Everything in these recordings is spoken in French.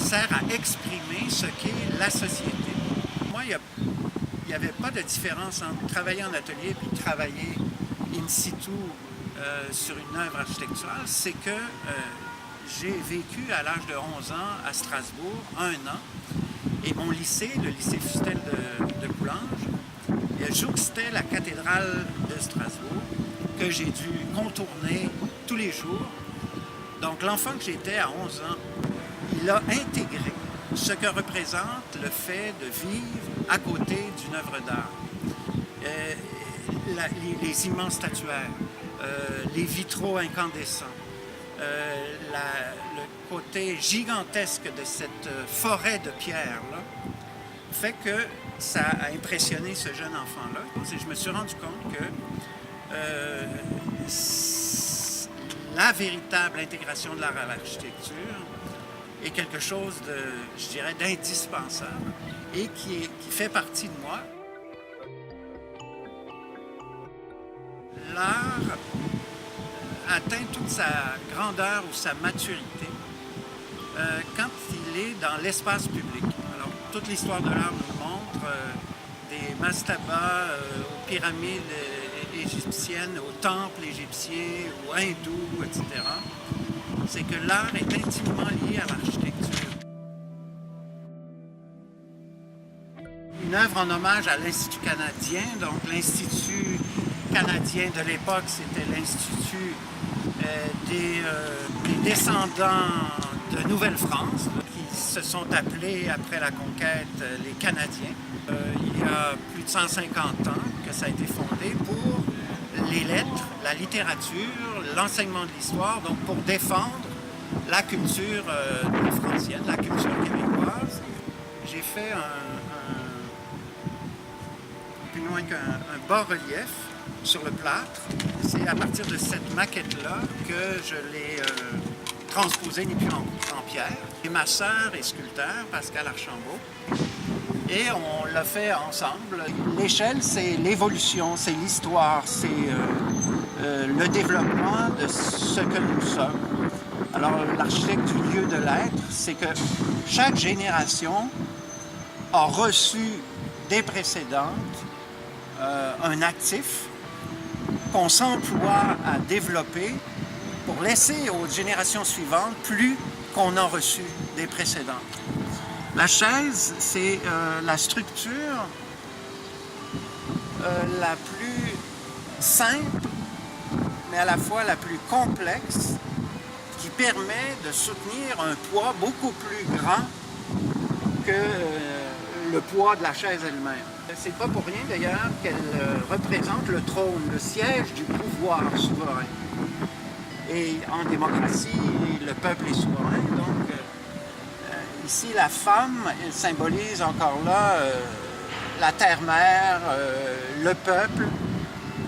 sert à exprimer ce qu'est la société. Moi, il n'y avait pas de différence entre travailler en atelier et travailler in situ sur une œuvre architecturale. C'est que j'ai vécu à l'âge de 11 ans à Strasbourg, 1 an, et mon lycée, le lycée Fustel de Coulanges, jouxtait la cathédrale de Strasbourg que j'ai dû contourner tous les jours. Donc l'enfant que j'étais à 11 ans, il a intégré ce que représente le fait de vivre à côté d'une œuvre d'art. Les immenses statuaires, les vitraux incandescents, le côté gigantesque de cette forêt de pierre-là, fait que ça a impressionné ce jeune enfant-là. Et je me suis rendu compte que la véritable intégration de l'art à l'architecture est quelque chose de, je dirais, d'indispensable et qui fait partie de moi. L'art atteint toute sa grandeur ou sa maturité quand il est dans l'espace public. Alors, toute l'histoire de l'art nous montre des mastabas aux pyramides égyptiennes, aux temples égyptiens, aux hindous, etc. C'est que l'art est intimement lié à l'architecture. Une œuvre en hommage à l'Institut canadien, donc l'Institut canadien de l'époque, c'était l'Institut des descendants de Nouvelle-France, qui se sont appelés, après la conquête, les Canadiens. Il y a plus de 150 ans que ça a été fondé pour les lettres, la littérature, l'enseignement de l'histoire, donc pour défendre la culture francienne, la culture québécoise. J'ai fait plus loin qu'un bas-relief sur le plâtre. C'est à partir de cette maquette-là que je l'ai transposée ni plus en pierre. Et ma sœur est sculpteur, Pascal Archambault, et on l'a fait ensemble. L'échelle, c'est l'évolution, c'est l'histoire, c'est le développement de ce que nous sommes. Alors, l'architecte du lieu de l'être, c'est que chaque génération a reçu des précédentes un actif qu'on s'emploie à développer pour laisser aux générations suivantes plus qu'on a reçu des précédentes. La chaise, c'est la structure la plus simple, mais à la fois la plus complexe, qui permet de soutenir un poids beaucoup plus grand que le poids de la chaise elle-même. C'est pas pour rien d'ailleurs qu'elle représente le trône, le siège du pouvoir souverain. Et en démocratie, le peuple est souverain, donc ici la femme, elle symbolise encore là la terre-mère, le peuple.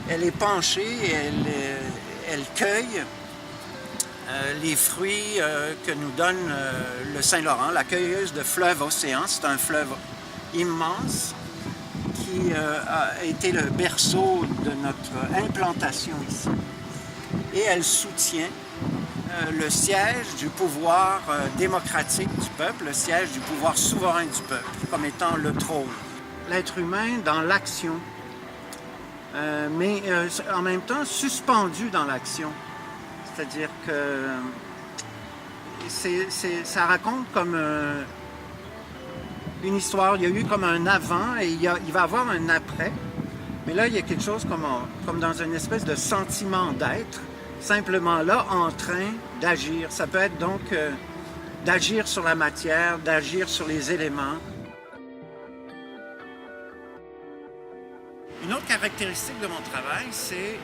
Elle est penchée, elle cueille les fruits que nous donne le Saint-Laurent, la cueilleuse de fleuve-océan. C'est un fleuve immense qui a été le berceau de notre implantation ici. Et elle soutient le siège du pouvoir démocratique du peuple, le siège du pouvoir souverain du peuple, comme étant le trône. L'être humain dans l'action, mais en même temps suspendu dans l'action. C'est-à-dire que ça raconte comme une histoire. Il y a eu comme un avant et il va y avoir un après. Mais là, il y a quelque chose comme dans une espèce de sentiment d'être, simplement là, en train d'agir. Ça peut être donc d'agir sur la matière, d'agir sur les éléments. Une autre caractéristique de mon travail, c'est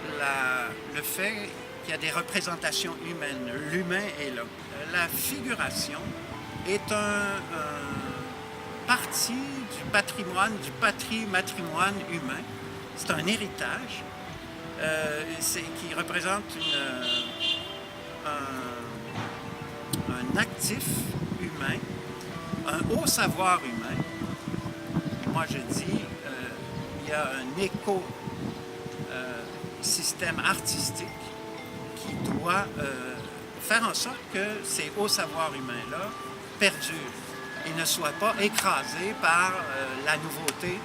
le fait qu'il y a des représentations humaines. L'humain est là. La figuration est un partie du patrimoine, du patrimoine humain. C'est un héritage qui représente un actif humain, un haut savoir humain. Moi, je dis, il y a un écosystème artistique qui doit faire en sorte que ces hauts savoirs humains-là perdurent. et ne soit pas écrasé par la nouveauté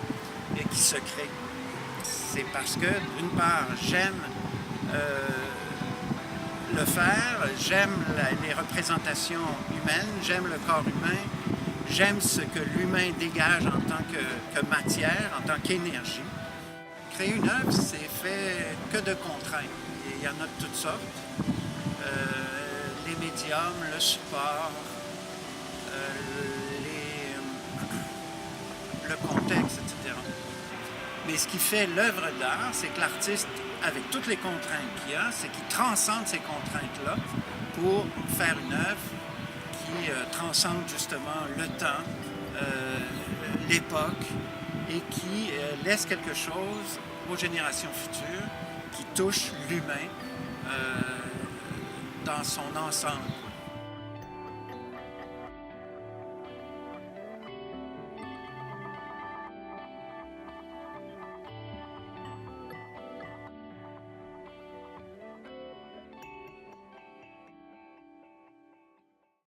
qui se crée. C'est parce que, d'une part, j'aime le faire, j'aime les représentations humaines, j'aime le corps humain, j'aime ce que l'humain dégage en tant que matière, en tant qu'énergie. Créer une œuvre, c'est fait que de contraintes. Il y en a de toutes sortes. Les médiums, le support, le contexte, etc. Mais ce qui fait l'œuvre d'art, c'est que l'artiste, avec toutes les contraintes qu'il a, c'est qu'il transcende ces contraintes-là pour faire une œuvre qui transcende justement le temps, l'époque, et qui laisse quelque chose aux générations futures qui touche l'humain dans son ensemble.